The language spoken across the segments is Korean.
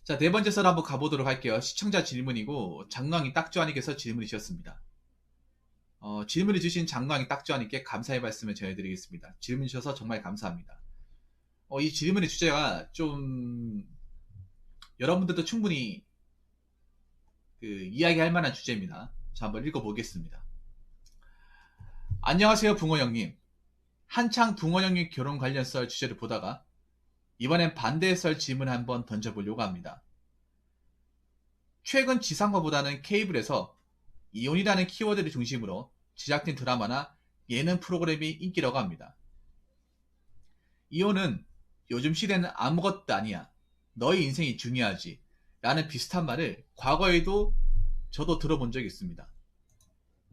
자, 네 번째 썰 한번 가보도록 할게요. 시청자 질문이고 장광이 딱주아님께서 질문을 주셨습니다. 질문을 주신 장광이 딱주아님께 감사의 말씀을 전해드리겠습니다. 질문 주셔서 정말 감사합니다. 이 질문의 주제가 좀 여러분들도 충분히 이야기할 만한 주제입니다. 자, 한번 읽어보겠습니다. 안녕하세요, 붕어 형님. 한창 붕어 형님 결혼 관련 썰 주제를 보다가 이번엔 반대의 썰 질문 한번 던져보려고 합니다. 최근 지상파보다는 케이블에서 이혼이라는 키워드를 중심으로 제작된 드라마나 예능 프로그램이 인기라고 합니다. 이혼은 요즘 시대는 아무것도 아니야. 너의 인생이 중요하지. 라는 비슷한 말을 과거에도 저도 들어본 적이 있습니다.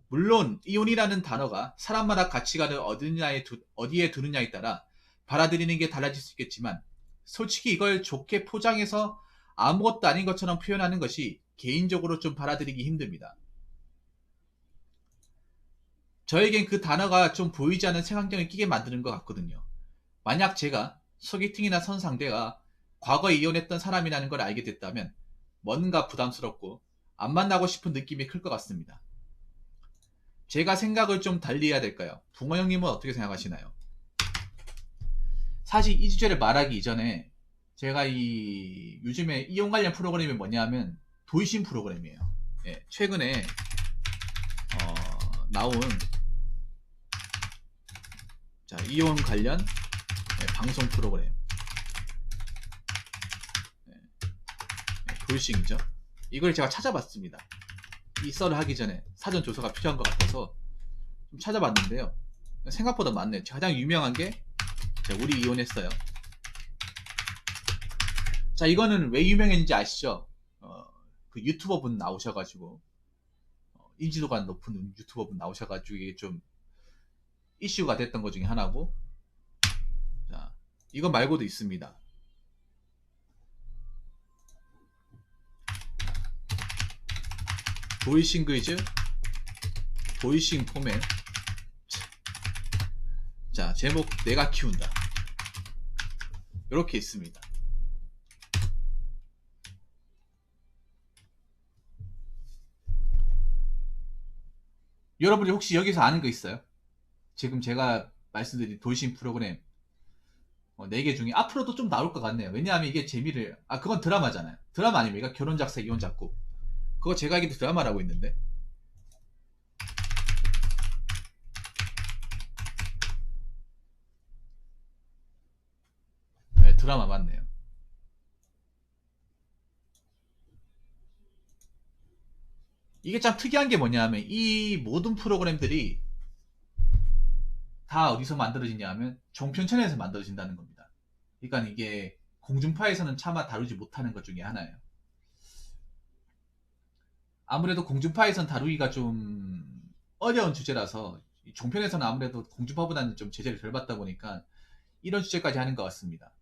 물론 이혼이라는 단어가 사람마다 가치관을 어디에 두느냐에 따라 받아들이는 게 달라질 수 있겠지만 솔직히 이걸 좋게 포장해서 아무것도 아닌 것처럼 표현하는 것이 개인적으로 좀 받아들이기 힘듭니다. 저에겐 그 단어가 좀 보이지 않는 색안경을 끼게 만드는 것 같거든요. 만약 제가 소개팅이나 선상대가 과거에 이혼했던 사람이라는 걸 알게 됐다면 뭔가 부담스럽고 안 만나고 싶은 느낌이 클 것 같습니다. 제가 생각을 좀 달리 해야 될까요? 붕어 형님은 어떻게 생각하시나요? 사실 이 주제를 말하기 이전에 제가 요즘에 이혼 관련 프로그램이 뭐냐면 도이신 프로그램이에요. 예, 최근에 나온 이혼 관련 방송 프로그램 도이싱이죠. 이걸 제가 찾아봤습니다. 이 썰을 하기 전에 사전 조사가 필요한 것 같아서 좀 찾아봤는데요. 생각보다 많네요. 가장 유명한 게 우리 이혼했어요. 자, 이거는 왜 유명했는지 아시죠? 그 유튜버 분 나오셔가지고 인지도가 높은 유튜버 분 나오셔가지고 이게 좀 이슈가 됐던 것 중에 하나고, 자, 이거 말고도 있습니다. 도이싱 그이즈, 도이싱 포맨. 자, 제목 내가 키운다. 이렇게 있습니다. 여러분이 혹시 여기서 아는 거 있어요? 지금 제가 말씀드린 도이싱 프로그램 4개 중에 앞으로도 좀 나올 것 같네요. 왜냐하면 이게 재미를, 그건 드라마잖아요. 드라마 아닙니까? 결혼 작사 이혼 작곡. 그거 제가 알기로 드라마라고 있는데. 네, 드라마 맞네요. 이게 참 특이한 게 뭐냐 하면 이 모든 프로그램들이 다 어디서 만들어지냐 하면 종편천에서 만들어진다는 겁니다. 그러니까 이게 공중파에서는 차마 다루지 못하는 것 중에 하나예요. 아무래도 공중파에선 다루기가 좀 어려운 주제라서 종편에서는 아무래도 공중파보다는 좀 제재를 덜 받다 보니까 이런 주제까지 하는 것 같습니다.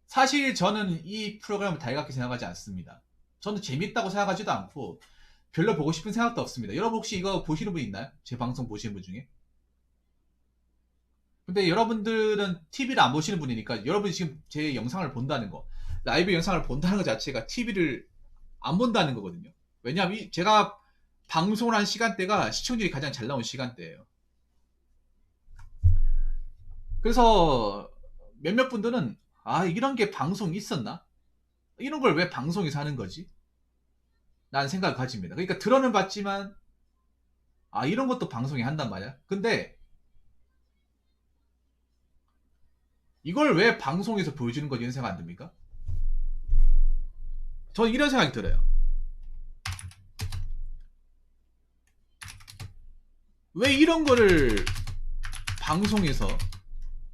사실 저는 이 프로그램을 달갑게 생각하지 않습니다. 저는 재밌다고 생각하지도 않고 별로 보고 싶은 생각도 없습니다. 여러분 혹시 이거 보시는 분 있나요? 제 방송 보시는 분 중에? 근데 여러분들은 TV를 안 보시는 분이니까 여러분이 지금 제 영상을 본다는 거, 라이브 영상을 본다는 것 자체가 TV를 안 본다는 거거든요. 왜냐하면 제가 방송을 한 시간대가 시청률이 가장 잘 나온 시간대예요. 그래서 몇몇 분들은 이런 게 방송이 있었나? 이런 걸 왜 방송에서 하는 거지? 라는 생각을 가집니다. 그러니까 들어는 봤지만 이런 것도 방송에 한단 말이야. 근데 이걸 왜 방송에서 보여주는 거지? 이런 생각 안 듭니까? 저는 이런 생각이 들어요. 왜 이런 거를 방송에서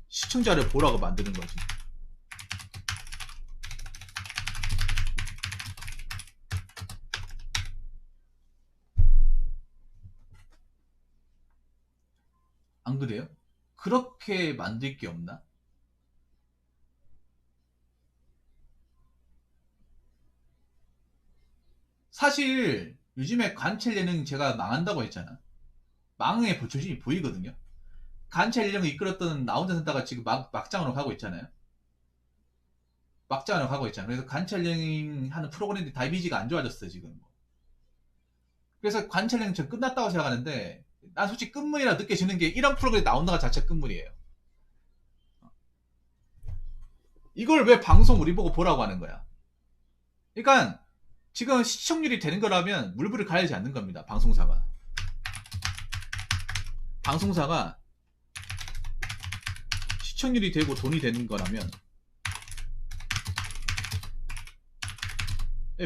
시청자를 보라고 만드는 거지? 안 그래요? 그렇게 만들 게 없나? 사실 요즘에 관찰 예능 제가 망한다고 했잖아. 망의 조짐이 보이거든요. 관찰 예능을 이끌었던 나 혼자 산다가 지금 막장으로 가고 있잖아요. 막장으로 가고 있잖아. 그래서 관찰령 하는 프로그램들이 다 이미지가 안 좋아졌어 지금. 그래서 관찰령 전 끝났다고 생각하는데 난 솔직히 끝물이라 느껴지는 게 이런 프로그램이 나온다가 자체가 끝물이에요. 이걸 왜 방송 우리 보고 보라고 하는 거야? 그러니까 지금 시청률이 되는 거라면 물불을 가리지 않는 겁니다. 방송사가 시청률이 되고 돈이 되는 거라면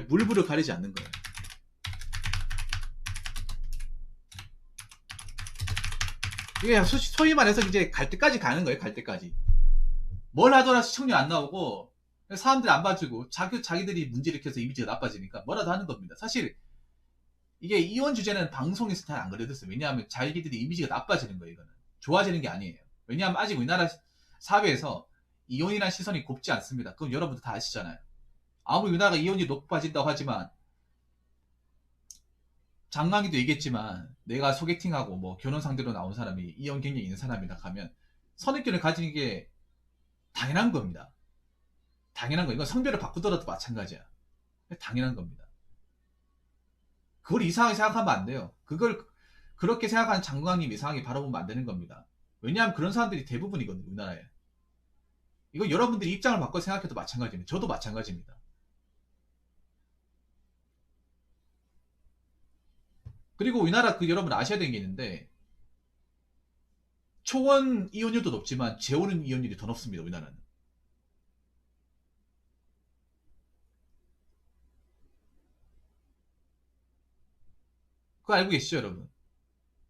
물불을 가리지 않는 거예요. 이게 소위 말해서 이제 갈 때까지 가는 거예요. 갈 때까지. 뭘 하더라 시청률 안 나오고 사람들이 안 봐주고 자기들이 문제 일으켜서 이미지가 나빠지니까 뭐라도 하는 겁니다. 사실 이게 이혼 주제는 방송에서 잘 안 그려졌어요. 왜냐하면 자기들이 이미지가 나빠지는 거예요. 이거는 좋아지는 게 아니에요. 왜냐하면 아직 우리나라 사회에서 이혼이라는 시선이 곱지 않습니다. 그럼 여러분들 다 아시잖아요. 아무리 우리나라가 이혼이 높아진다고 하지만 장강희도 얘기했지만 내가 소개팅하고 뭐 결혼 상대로 나온 사람이 이혼 경력이 있는 사람이라 하면 선입견을 가지는 게 당연한 겁니다. 당연한 거. 이건 성별을 바꾸더라도 마찬가지야. 당연한 겁니다. 그걸 이상하게 생각하면 안 돼요. 그걸 그렇게 생각하는 장관님 이상하게 바라보면 안 되는 겁니다. 왜냐하면 그런 사람들이 대부분이거든요. 우리나라에. 이거 여러분들이 입장을 바꿔 생각해도 마찬가지입니다. 저도 마찬가지입니다. 그리고 우리나라 여러분 아셔야 되는 게 있는데 초원 이혼율도 높지만 재혼 이혼율이 더 높습니다. 우리나라는. 그거 알고 계시죠 여러분?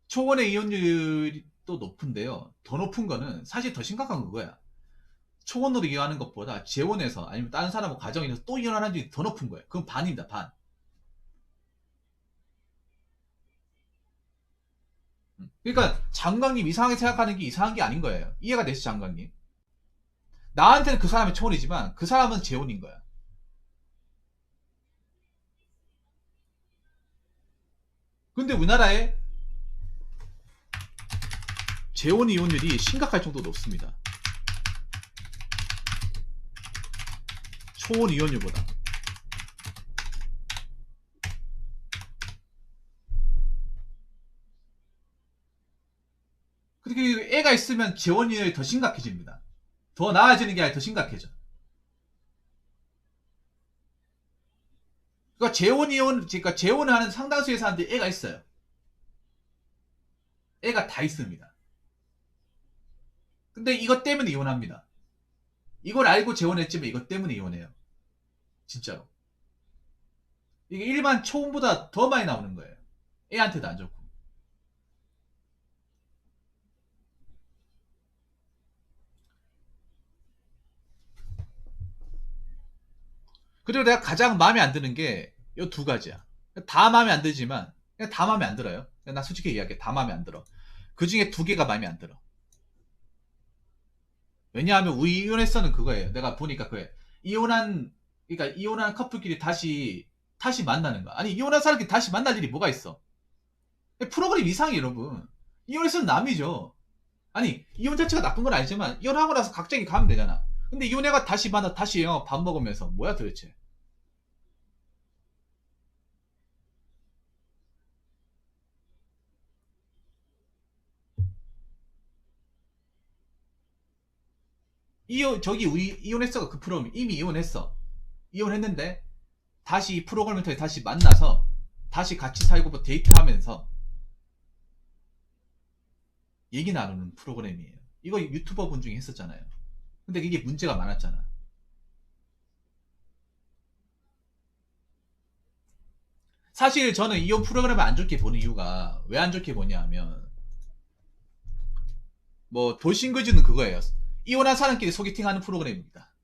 초원의 이혼율이 또 높은데요. 더 높은 거는 사실 더 심각한 그거야. 초원으로 이혼하는 것보다 재혼해서 아니면 다른 사람하고 가정에서 또 이혼하는 일이 더 높은 거예요. 그건 반입니다. 반. 그러니까 장관님 이상하게 생각하는 게 이상한 게 아닌 거예요. 이해가 되시죠 장관님? 나한테는 그 사람이 초혼이지만 그 사람은 재혼인 거야. 근데 우리나라에 재혼 이혼율이 심각할 정도로 높습니다. 초혼 이혼율보다. 그리고 애가 있으면 재혼 이혼율이 더 심각해집니다. 더 나아지는 게 아니라 더 심각해져. 그러니까 재혼을 하는 상당수의 사람들이 애가 있어요. 애가 다 있습니다. 근데 이것 때문에 이혼합니다. 이걸 알고 재혼했지만 이것 때문에 이혼해요. 진짜로. 이게 일반 초혼보다 더 많이 나오는 거예요. 애한테도 안 좋고. 그리고 내가 가장 마음에 안 드는 게 이 두 가지야. 다 마음에 안 들지만 그냥 다 마음에 안 들어요. 나 솔직히 얘기할게. 다 마음에 안 들어. 그 중에 두 개가 마음에 안 들어. 왜냐하면 우리 이혼했어는 그거예요. 내가 보니까 그거예요. 그러니까 이혼한 커플끼리 다시 만나는 거야. 아니 이혼한 사람끼리 다시 만날 일이 뭐가 있어? 프로그램 이상해 여러분. 이혼했으면 남이죠. 아니 이혼 자체가 나쁜 건 아니지만 이혼하고 나서 각자기 가면 되잖아. 근데 이혼해가 다시 만나 다시 밥 먹으면서 뭐야 도대체? 저기 우리 이혼했어가 그 프로그램 이미 이혼했어. 이혼했는데 다시 이 프로그램을 통해 다시 만나서 다시 같이 살고 뭐 데이트하면서 얘기 나누는 프로그램이에요. 이거 유튜버 분 중에 했었잖아요. 근데 이게 문제가 많았잖아. 사실 저는 이혼 프로그램을 안 좋게 보는 이유가 왜 안 좋게 보냐 하면 뭐 돌싱글즈는 그거예요. 이혼한 사람끼리 소개팅하는 프로그램입니다.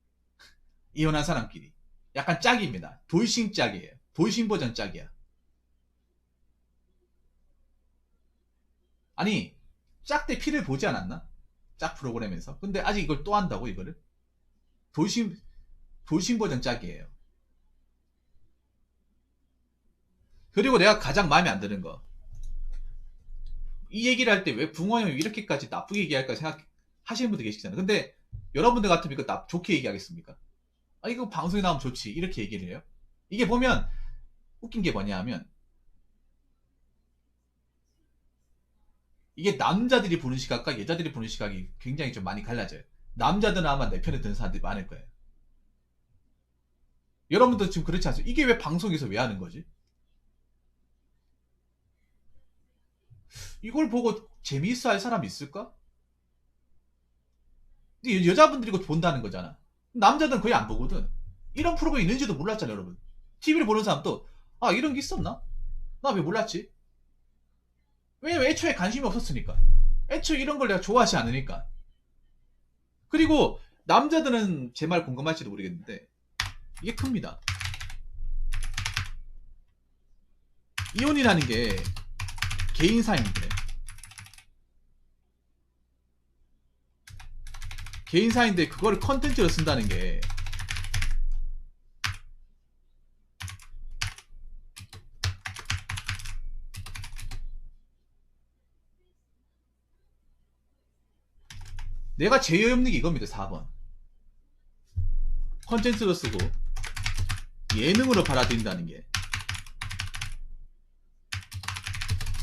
이혼한 사람끼리. 약간 짝입니다. 돌싱 짝이에요. 돌싱 버전 짝이야. 아니 짝대 피를 보지 않았나? 짝 프로그램에서. 근데 아직 이걸 또 한다고 이거를? 돌싱 돌싱 버전 짝이에요. 그리고 내가 가장 마음에 안 드는 거. 이 얘기를 할 때 왜 붕어 형이 이렇게까지 나쁘게 얘기할까 생각하시는 분들 계시잖아요. 근데 여러분들 같으면 이거 좋게 얘기하겠습니까? 아, 이거 방송에 나오면 좋지. 이렇게 얘기를 해요. 이게 보면 웃긴 게 뭐냐 하면 이게 남자들이 보는 시각과 여자들이 보는 시각이 굉장히 좀 많이 갈라져요. 남자들은 아마 내 편에 드는 사람들이 많을 거예요. 여러분도 지금 그렇지 않습니까? 이게 왜 방송에서 왜 하는 거지? 이걸 보고 재미있어 할 사람이 있을까? 근데 여자분들이 이거 본다는 거잖아. 남자들은 거의 안 보거든. 이런 프로그램이 있는지도 몰랐잖아요, 여러분. TV를 보는 사람도, 아, 이런 게 있었나? 나 왜 몰랐지? 왜냐면 애초에 관심이 없었으니까. 애초에 이런 걸 내가 좋아하지 않으니까. 그리고 남자들은 제 말 공감할지도 모르겠는데, 이게 큽니다. 이혼이라는 게 개인사인데, 개인사인데 그거를 컨텐츠로 쓴다는 게 내가 제일 없는 게 이겁니다. 4번 컨텐츠로 쓰고 예능으로 받아들인다는 게.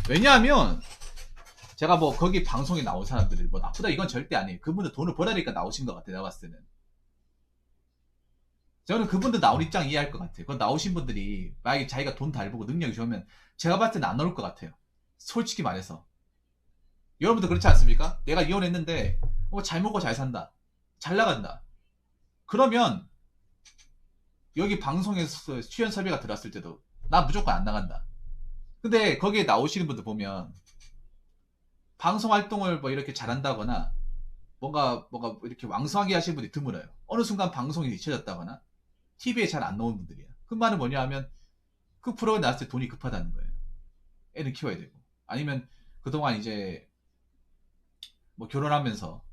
왜냐하면 제가 뭐 거기 방송에 나온 사람들이 뭐 나쁘다 이건 절대 아니에요. 그분들 돈을 벌으니까 나오신 것 같아요. 내가 봤을 때는. 저는 그분들 나온 입장 이해할 것 같아요. 그 나오신 분들이 만약에 자기가 돈 잘 벌고 능력이 좋으면 제가 봤을 때는 안 나올 것 같아요. 솔직히 말해서. 여러분도 그렇지 않습니까? 내가 이혼했는데 잘 먹고 잘 산다. 잘 나간다. 그러면 여기 방송에서 출연 섭외가 들어왔을 때도 나 무조건 안 나간다. 근데 거기에 나오시는 분들 보면 방송 활동을 뭐 이렇게 잘한다거나 뭔가 이렇게 왕성하게 하시는 분들이 드물어요. 어느 순간 방송이 잊혀졌다거나 TV에 잘 안 나오는 분들이야. 그 말은 뭐냐 하면 그 프로그램 나왔을 때 돈이 급하다는 거예요. 애를 키워야 되고. 아니면 그동안 이제 뭐 결혼하면서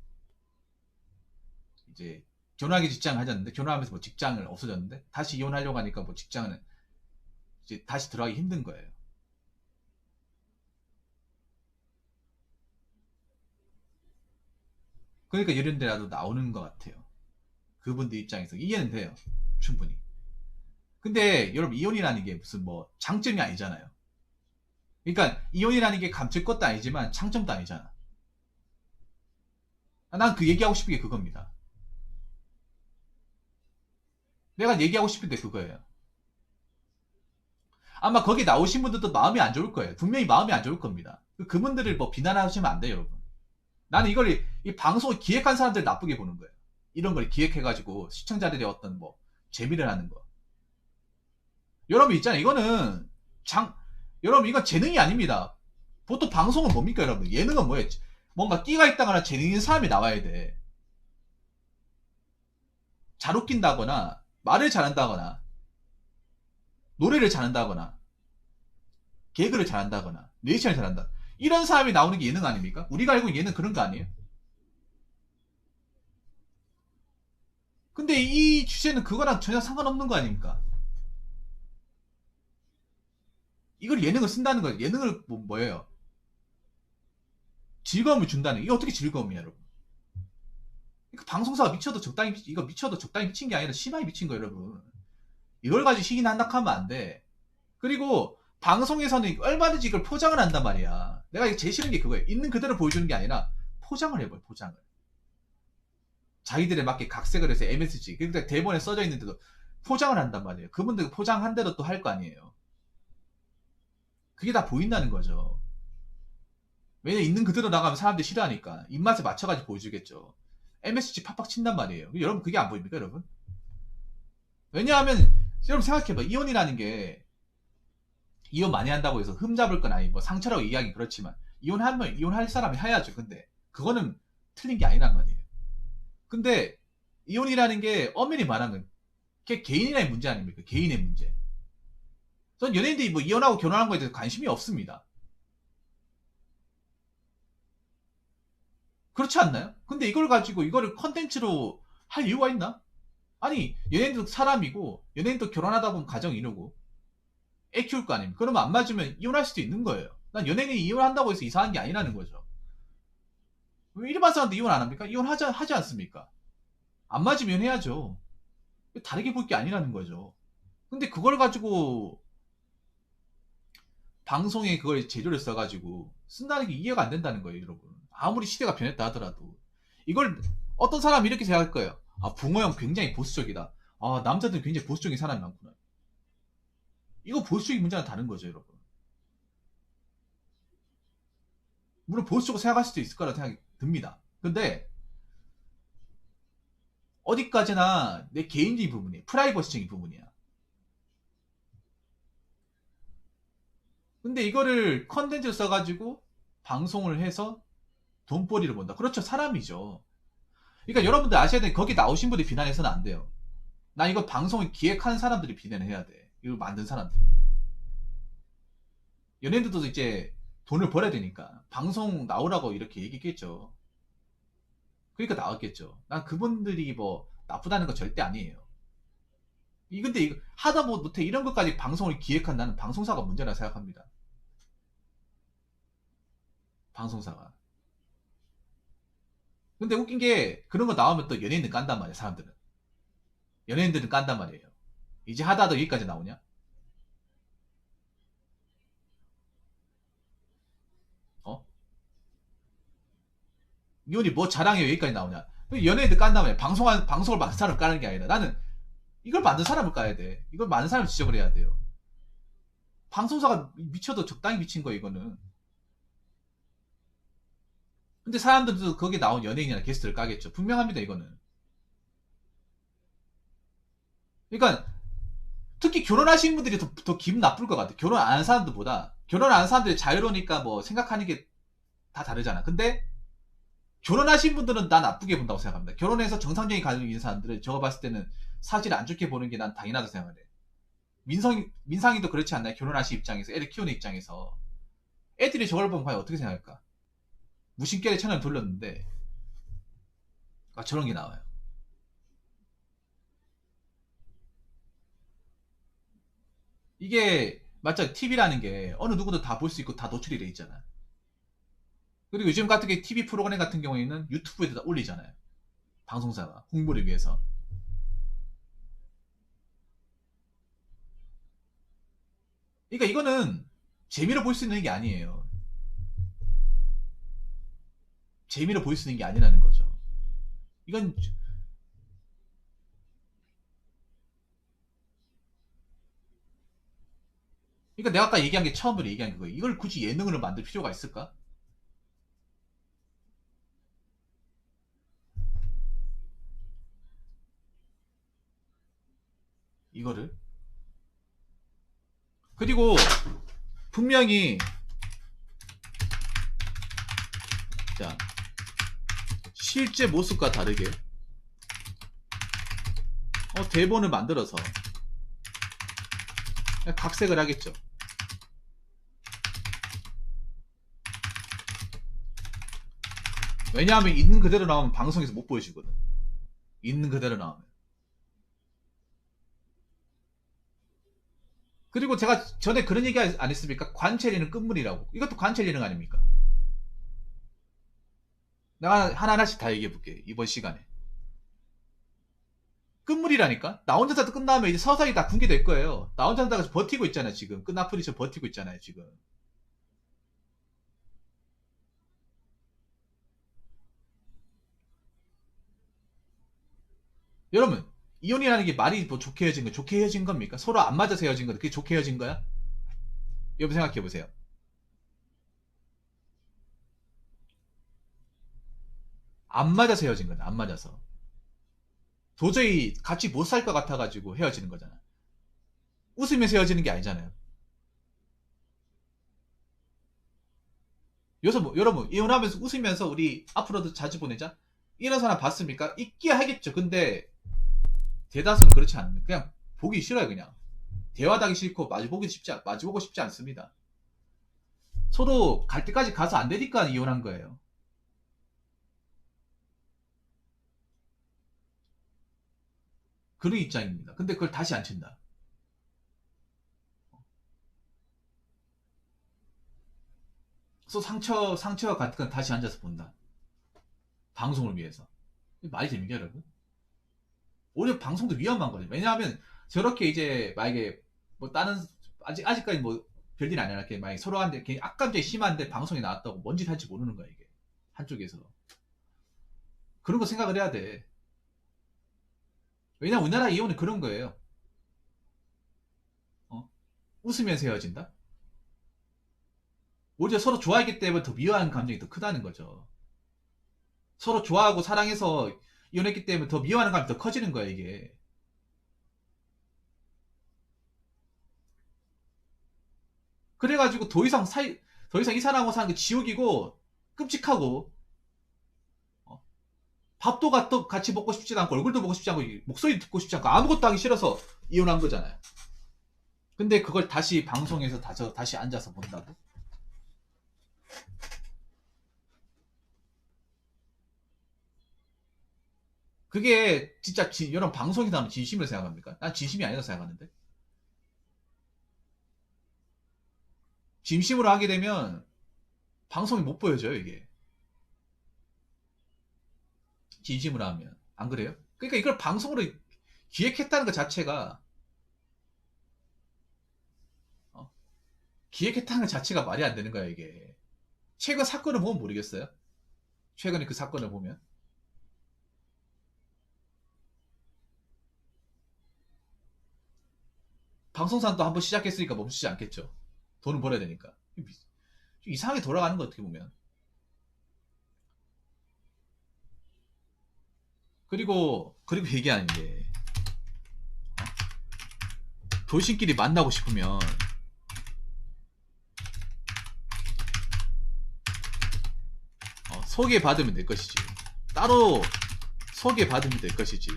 이제 결혼하기 직장을 하셨는데 결혼하면서 뭐 직장을 없어졌는데 다시 이혼하려고 하니까 뭐 직장은 이제 다시 들어가기 힘든 거예요. 그러니까 이런 데라도 나오는 것 같아요. 그분들 입장에서 이해는 돼요. 충분히. 근데 여러분 이혼이라는 게 무슨 뭐 장점이 아니잖아요. 그러니까 이혼이라는 게 감출 것도 아니지만 장점도 아니잖아. 난 그 얘기하고 싶은 게 그겁니다. 내가 얘기하고 싶은 게 그거예요. 아마 거기 나오신 분들도 마음이 안 좋을 거예요. 분명히 마음이 안 좋을 겁니다. 그분들을 뭐 비난하시면 안 돼요, 여러분. 나는 이걸 이 방송을 기획한 사람들 나쁘게 보는 거예요. 이런 걸 기획해가지고 시청자들의 어떤 뭐 재미를 하는 거. 여러분 있잖아요. 이거는 여러분 이건 재능이 아닙니다. 보통 방송은 뭡니까, 여러분? 예능은 뭐예요? 뭔가 끼가 있다거나 재능 있는 사람이 나와야 돼. 잘 웃긴다거나 말을 잘한다거나 노래를 잘한다거나 개그를 잘한다거나 리액션을 잘한다. 이런 사람이 나오는 게 예능 아닙니까? 우리가 알고 있는 예능 그런 거 아니에요? 근데 이 주제는 그거랑 전혀 상관없는 거 아닙니까? 이걸 예능을 쓴다는 거예요. 예능을 뭐예요? 즐거움을 준다는 게 이게 어떻게 즐거움이야, 여러분? 그 방송사가 미쳐도 적당히 이거 미쳐도 적당히 미친 게 아니라 심하게 미친 거예요, 여러분. 이걸 가지고 시기나 한닥하면 안 돼. 그리고 방송에서는 얼마든지 이걸 포장을 한단 말이야. 내가 제일 싫은 게 그거예요. 있는 그대로 보여주는 게 아니라 포장을 해버려, 포장을. 자기들에 맞게 각색을 해서 MSG. 그러니까 대본에 써져 있는데도 포장을 한단 말이에요. 그분들 포장한 대로 또 할 거 아니에요. 그게 다 보인다는 거죠. 왜냐면 있는 그대로 나가면 사람들이 싫어하니까 입맛에 맞춰가지고 보여주겠죠. MSG 팍팍 친단 말이에요. 여러분 그게 안 보입니까, 여러분? 왜냐하면 여러분 생각해봐. 이혼이라는 게 이혼 많이 한다고 해서 흠잡을 건 아니 뭐 상처라고 얘기하기 그렇지만 이혼하면 이혼할 사람이 해야죠. 근데 그거는 틀린 게 아니란 말이에요. 근데 이혼이라는 게 엄밀히 말하면 그게 개인의 문제 아닙니까? 개인의 문제. 전 연예인들이 뭐 이혼하고 결혼한 거에 대해서 관심이 없습니다. 그렇지 않나요? 근데 이걸 가지고 이거를 컨텐츠로 할 이유가 있나? 아니 연예인도 사람이고 연예인도 결혼하다 보면 가정 이루고 애 키울 거 아닙니까? 그러면 안 맞으면 이혼할 수도 있는 거예요. 난 연예인이 이혼한다고 해서 이상한 게 아니라는 거죠. 왜 일반 사람도 이혼 안 합니까? 하지 않습니까? 안 맞으면 해야죠. 다르게 볼 게 아니라는 거죠. 근데 그걸 가지고 방송에 그걸 재료를 써가지고 쓴다는 게 이해가 안 된다는 거예요, 여러분. 아무리 시대가 변했다 하더라도. 이걸 어떤 사람이 이렇게 생각할 거예요. 아, 붕어 형 굉장히 보수적이다. 아, 남자들은 굉장히 보수적인 사람이 많구나. 이거 보수적인 문제는 다른 거죠, 여러분. 물론 보수적으로 생각할 수도 있을 거라고 생각이 듭니다. 근데 어디까지나 내 개인적인 부분이 프라이버시적인 부분이야. 근데 이거를 컨텐츠를 써가지고 방송을 해서 돈벌이를 본다. 그렇죠. 사람이죠. 그러니까 여러분들 아셔야 돼. 거기 나오신 분들이 비난해서는 안 돼요. 나 이거 방송을 기획한 사람들이 비난을 해야 돼. 이걸 만든 사람들. 연예인들도 이제 돈을 벌어야 되니까 방송 나오라고 이렇게 얘기했겠죠. 그러니까 나왔겠죠. 난 그분들이 뭐 나쁘다는 거 절대 아니에요. 근데 이거 하다 못해 이런 것까지 방송을 기획한 나는 방송사가 문제라 생각합니다. 방송사가. 근데 웃긴 게 그런 거 나오면 또 연예인들 깐단 말이야, 사람들은. 연예인들은 깐단 말이에요. 이제 하다도 여기까지 나오냐? 어? 이혼이 뭐 자랑해 여기까지 나오냐? 연예인들 깐단 말이야. 방송을 만든 사람을 까는 게 아니라 나는 이걸 만든 사람을 까야 돼. 이걸 만든 사람을 지적을 해야 돼요. 방송사가 미쳐도 적당히 미친 거 이거는. 근데 사람들도 거기에 나온 연예인이나 게스트를 까겠죠. 분명합니다, 이거는. 그러니까 특히 결혼하신 분들이 더 기분 나쁠 것 같아. 결혼 안 한 사람들보다. 결혼 안 한 사람들이 자유로우니까 뭐 생각하는 게 다 다르잖아. 근데 결혼하신 분들은 난 나쁘게 본다고 생각합니다. 결혼해서 정상적인 가족이 있는 사람들은 제가 봤을 때는 사실 안 좋게 보는 게 난 당연하다고 생각을 해. 민상이도 그렇지 않나요? 결혼하신 입장에서, 애를 키우는 입장에서. 애들이 저걸 보면 과연 어떻게 생각할까? 무심결에 채널 돌렸는데, 아, 저런 게 나와요. 이게, 맞죠? TV라는 게 어느 누구도 다 볼 수 있고 다 노출이 돼 있잖아. 그리고 요즘 같은 게 TV 프로그램 같은 경우에는 유튜브에다 올리잖아요. 방송사가. 홍보를 위해서. 그러니까 이거는 재미로 볼 수 있는 게 아니에요. 재미로 볼 수 있는 게 아니라는 거죠. 이건 그러니까 내가 아까 얘기한 게 처음으로 얘기한 그거예요. 이걸 굳이 예능으로 만들 필요가 있을까? 이거를. 그리고 분명히 자 실제 모습과 다르게 대본을 만들어서 각색을 하겠죠. 왜냐하면 있는 그대로 나오면 방송에서 못 보여주거든. 있는 그대로 나오면. 그리고 제가 전에 그런 얘기 안 했습니까? 관찰리는 끝물이라고. 이것도 관찰리는 아닙니까? 내가 하나하나씩 다 얘기해 볼게. 이번 시간에. 끝물이라니까? 나 혼자 사도 끝나면 이제 서서히 다 붕괴될 거예요. 나 혼자 사다가 버티고 있잖아요, 지금. 끝나프리처 버티고 있잖아요, 지금. 여러분, 이혼이라는 게 말이 뭐 좋게 헤어진 거, 좋게 헤어진 겁니까? 서로 안 맞아서 헤어진 거, 그게 좋게 헤어진 거야? 여러분 생각해 보세요. 안 맞아서 헤어진 거다, 안 맞아서. 도저히 같이 못 살 것 같아가지고 헤어지는 거잖아. 웃으면서 헤어지는 게 아니잖아요. 여기서 뭐, 여러분, 이혼하면서 웃으면서 우리 앞으로도 자주 보내자? 이런 사람 봤습니까? 있기야 하겠죠. 근데 대다수는 그렇지 않습니다. 그냥 보기 싫어요, 그냥. 대화하기 싫고 마주보고 싶지 않습니다. 서로 갈 때까지 가서 안 되니까 이혼한 거예요. 그런 입장입니다. 근데 그걸 다시 안 친다. 그래서 상처가 같은 건 다시 앉아서 본다. 방송을 위해서. 말이 됩니까, 여러분? 오히려 방송도 위험한 거죠. 왜냐하면 저렇게 이제 만약에 뭐 다른 아직까지 뭐 별일 아니라 이렇게 만약에 서로한테 악감정이 심한데 방송에 나왔다고 뭔 짓 할지 모르는 거야 이게 한쪽에서. 그런 거 생각을 해야 돼. 왜냐면 우리나라 이혼은 그런 거예요. 어? 웃으면서 헤어진다? 오히려 서로 좋아했기 때문에 더 미워하는 감정이 더 크다는 거죠. 서로 좋아하고 사랑해서 이혼했기 때문에 더 미워하는 감정이 더 커지는 거야 이게. 그래가지고 더 이상 이 사람하고 사는 게 지옥이고 끔찍하고, 어? 밥도 같이 먹고 싶지 않고 얼굴도 보고 싶지 않고 목소리 듣고 싶지 않고 아무것도 하기 싫어서 이혼한 거잖아요. 근데 그걸 다시 방송에서 다시 앉아서 본다고? 그게 진짜 이런 방송에서 하면 진심으로 생각합니까? 난 진심이 아니라고 생각하는데. 진심으로 하게 되면 방송이 못 보여줘요 이게. 진심으로 하면 안 그래요? 그러니까 이걸 방송으로 기획했다는 것 자체가, 어? 기획했다는 것 자체가 말이 안 되는 거야 이게. 최근 사건을 보면 모르겠어요? 최근에 그 사건을 보면 방송사도 한번 시작했으니까 멈추지 않겠죠. 돈을 벌어야 되니까. 이상하게 돌아가는 거 어떻게 보면. 그리고 얘기하는 게, 돌싱끼리 만나고 싶으면 소개받으면 될 것이지. 따로 소개받으면 될 것이지.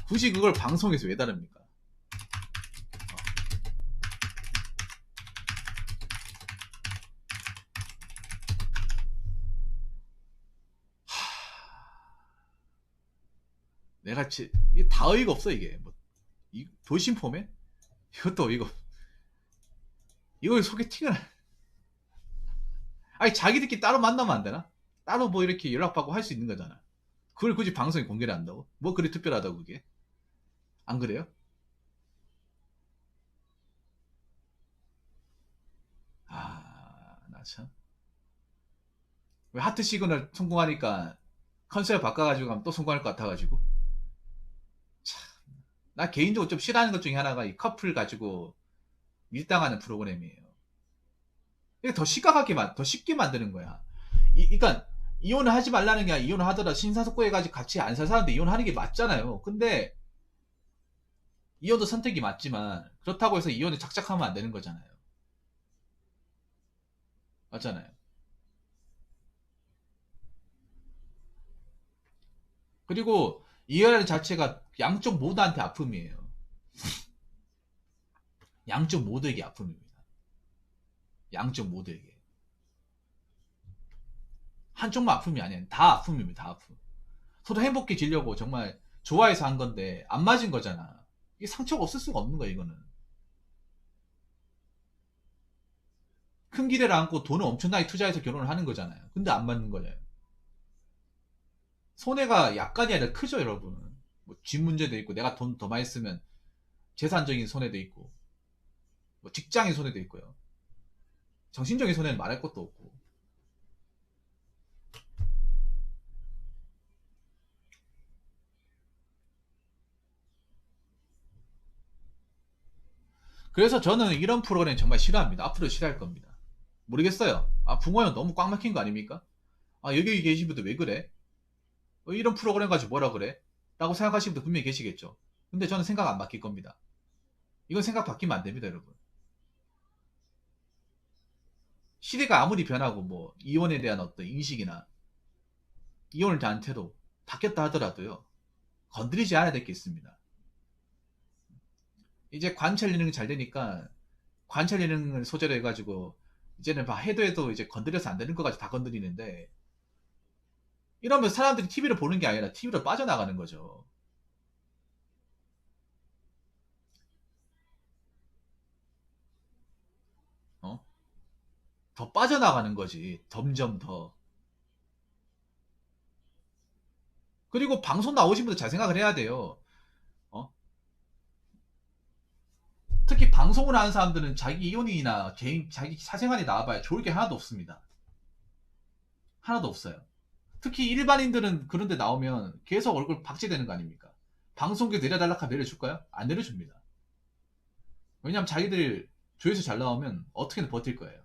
굳이 그걸 방송에서 왜 다릅니까? 이게 다 어이가 없어 이게. 뭐, 돌싱 포맨? 이것도 이걸 소개팅을 아니 자기들끼리 따로 만나면 안 되나? 따로 뭐 이렇게 연락받고 할 수 있는 거잖아. 그걸 굳이 방송에 공개를 한다고? 뭐 그리 특별하다고 그게? 안 그래요? 나 참. 왜 하트 시그널 성공하니까 컨셉 바꿔가지고 가면 또 성공할 것 같아가지고. 참. 나 개인적으로 좀 싫어하는 것 중에 하나가 이 커플 가지고 밀당하는 프로그램이에요. 이게 더 쉽게 만드는 거야. 그러니까 이혼을 하지 말라는 게 아니라 이혼을 하더라도 신사숙고해가지고 같이 안 살 사람들 이혼하는 게 맞잖아요. 근데 이혼도 선택이 맞지만 그렇다고 해서 이혼에 착착하면 안 되는 거잖아요. 맞잖아요. 그리고 이혼하는 자체가 양쪽 모두한테 아픔이에요. 양쪽 모두에게 아픔입니다. 양쪽 모두에게. 한쪽만 아픔이 아니에요. 다 아픔입니다. 다 아픔. 서로 행복해지려고 정말 좋아해서 한 건데 안 맞은 거잖아. 이게 상처가 없을 수가 없는 거야 이거는. 큰 기대를 안고 돈을 엄청나게 투자해서 결혼을 하는 거잖아요. 근데 안 맞는 거예요. 손해가 약간이 아니라 크죠 여러분. 뭐 집 문제도 있고 내가 돈 더 많이 쓰면 재산적인 손해도 있고 뭐 직장의 손해도 있고요. 정신적인 손해는 말할 것도 없고. 그래서 저는 이런 프로그램 정말 싫어합니다. 앞으로 싫어할 겁니다. 모르겠어요. 붕어형 너무 꽉 막힌 거 아닙니까? 여기 계신 분들 왜 그래? 이런 프로그램 가지고 뭐라 그래? 라고 생각하시는 분들 분명히 계시겠죠. 근데 저는 생각 안 바뀔 겁니다. 이건 생각 바뀌면 안 됩니다, 여러분. 시대가 아무리 변하고 뭐 이혼에 대한 어떤 인식이나 이혼을 대한 태도 바뀌었다 하더라도요. 건드리지 않아야 될 게 있습니다. 이제 관찰 예능이 잘 되니까 관찰 예능을 소재로 해가지고 이제는 해도 이제 건드려서 안 되는 것까지 다 건드리는데, 이러면 사람들이 TV를 보는 게 아니라 TV로 빠져나가는 거죠. 어? 더 빠져나가는 거지. 점점 더. 그리고 방송 나오신 분들 잘 생각을 해야 돼요. 어? 특히 방송을 하는 사람들은 자기 이혼이나 개인 자기 사생활이 나와봐야 좋을 게 하나도 없습니다. 하나도 없어요. 특히 일반인들은 그런데 나오면 계속 얼굴 박제되는 거 아닙니까? 방송국에 내려달라 하면 내려줄까요? 안 내려줍니다. 왜냐면 자기들 조회수 잘 나오면 어떻게든 버틸 거예요.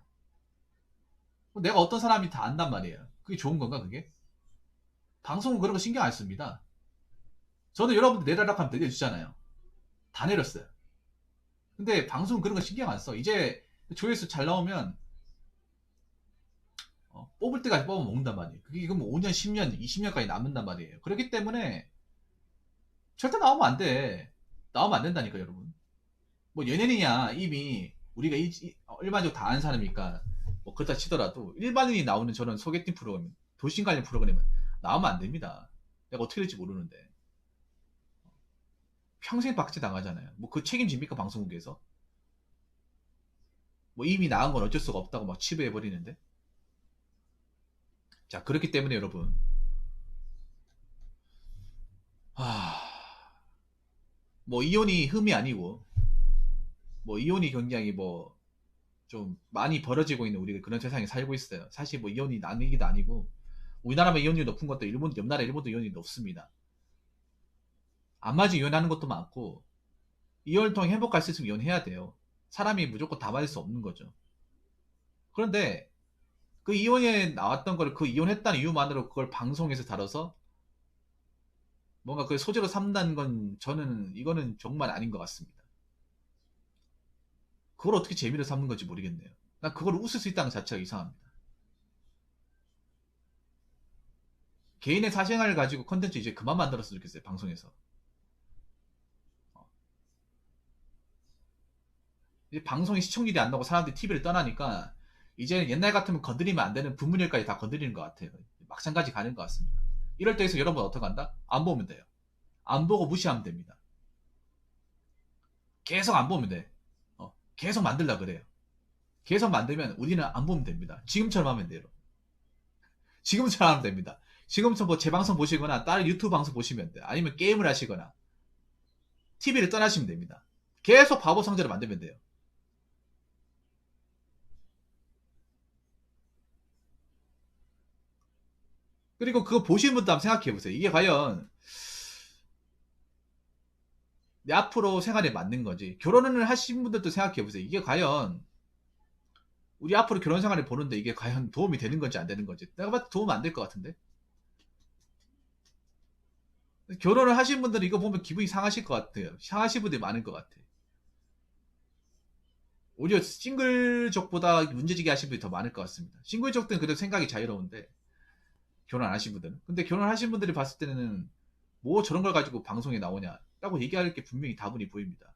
내가 어떤 사람이 다 안단 말이에요. 그게 좋은 건가 그게? 방송은 그런 거 신경 안 씁니다. 저는 여러분들 내려달라 하면 내려주잖아요. 다 내렸어요. 근데 방송은 그런 거 신경 안 써. 이제 조회수 잘 나오면 뽑을 때까지 뽑아 먹는단 말이에요. 그게 이건 뭐 5년, 10년, 20년까지 남는단 말이에요. 그렇기 때문에 절대 나오면 안 돼. 나오면 안 된다니까 여러분. 뭐 연예인이야 이미 우리가 일반적으로 다 아는 사람이니까 뭐 그렇다 치더라도 일반인이 나오는 저런 소개팅 프로그램, 도심 관련 프로그램은 나오면 안 됩니다. 내가 어떻게 될지 모르는데 평생 박제 당하잖아요. 뭐 그 책임집니까 방송국에서? 뭐 이미 나온 건 어쩔 수가 없다고 막 치부해 버리는데. 자 그렇기 때문에 여러분, 뭐 이혼이 흠이 아니고 뭐 이혼이 굉장히 뭐 좀 많이 벌어지고 있는 우리가 그런 세상에 살고 있어요. 사실 뭐 이혼이 난 얘기도 아니고 우리나라만 이혼율이 높은 것도 일본, 옆 나라 일본도 이혼이 높습니다. 안 맞으면 이혼하는 것도 많고 이혼을 통해 행복할 수 있으면 이혼해야 돼요. 사람이 무조건 다 맞을 수 없는 거죠. 그런데 그 이혼에 나왔던 걸 그 이혼했다는 이유만으로 그걸 방송에서 다뤄서 뭔가 그걸 소재로 삼는 건 저는 이거는 정말 아닌 것 같습니다. 그걸 어떻게 재미로 삼는 건지 모르겠네요. 난 그걸 웃을 수 있다는 것 자체가 이상합니다. 개인의 사생활을 가지고 컨텐츠 이제 그만 만들었으면 좋겠어요. 방송에서. 이제 방송에 시청률이 안 나고 사람들이 TV를 떠나니까 이제는 옛날 같으면 건드리면 안 되는 부문일까지 다 건드리는 것 같아요. 막상까지 가는 것 같습니다. 이럴 때에서 여러분 어떻게 한다? 안 보면 돼요. 안 보고 무시하면 됩니다. 계속 안 보면 돼. 계속 만들라 그래요. 계속 만들면 우리는 안 보면 됩니다. 지금처럼 하면 돼요. 지금처럼 하면 됩니다. 지금처럼 뭐 제 방송 보시거나 다른 유튜브 방송 보시면 돼요. 아니면 게임을 하시거나 TV를 떠나시면 됩니다. 계속 바보 상자를 만들면 돼요. 그리고 그거 보시는 분도 한번 생각해 보세요. 이게 과연 내 앞으로 생활에 맞는 거지. 결혼을 하신 분들도 생각해 보세요. 이게 과연 우리 앞으로 결혼 생활을 보는데 이게 과연 도움이 되는 건지 안 되는 건지. 내가 봐도 도움 안 될 것 같은데. 결혼을 하신 분들은 이거 보면 기분이 상하실 것 같아요. 상하실 분들이 많을 것 같아. 오히려 싱글족보다 문제지기 하신 분이 더 많을 것 같습니다. 싱글족들은 그래도 생각이 자유로운데 결혼 안 하신 분들은. 근데 결혼하신 분들이 봤을 때는 뭐 저런 걸 가지고 방송에 나오냐 라고 얘기할 게 분명히 다분히 보입니다.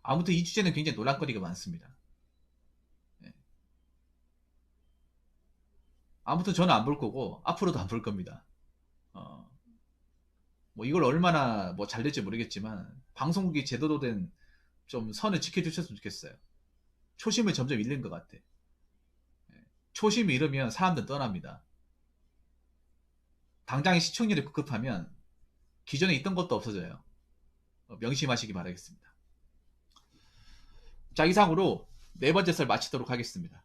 아무튼 이 주제는 굉장히 논란거리가 많습니다. 네. 아무튼 저는 안 볼 거고 앞으로도 안 볼 겁니다. 어, 뭐 이걸 얼마나 뭐 잘 될지 모르겠지만 방송국이 제대로 된 좀 선을 지켜주셨으면 좋겠어요. 초심을 점점 잃는 것 같아. 초심을 잃으면 사람들은 떠납니다. 당장의 시청률이 급급하면 기존에 있던 것도 없어져요. 명심하시기 바라겠습니다. 자, 이상으로 네 번째 썰 마치도록 하겠습니다.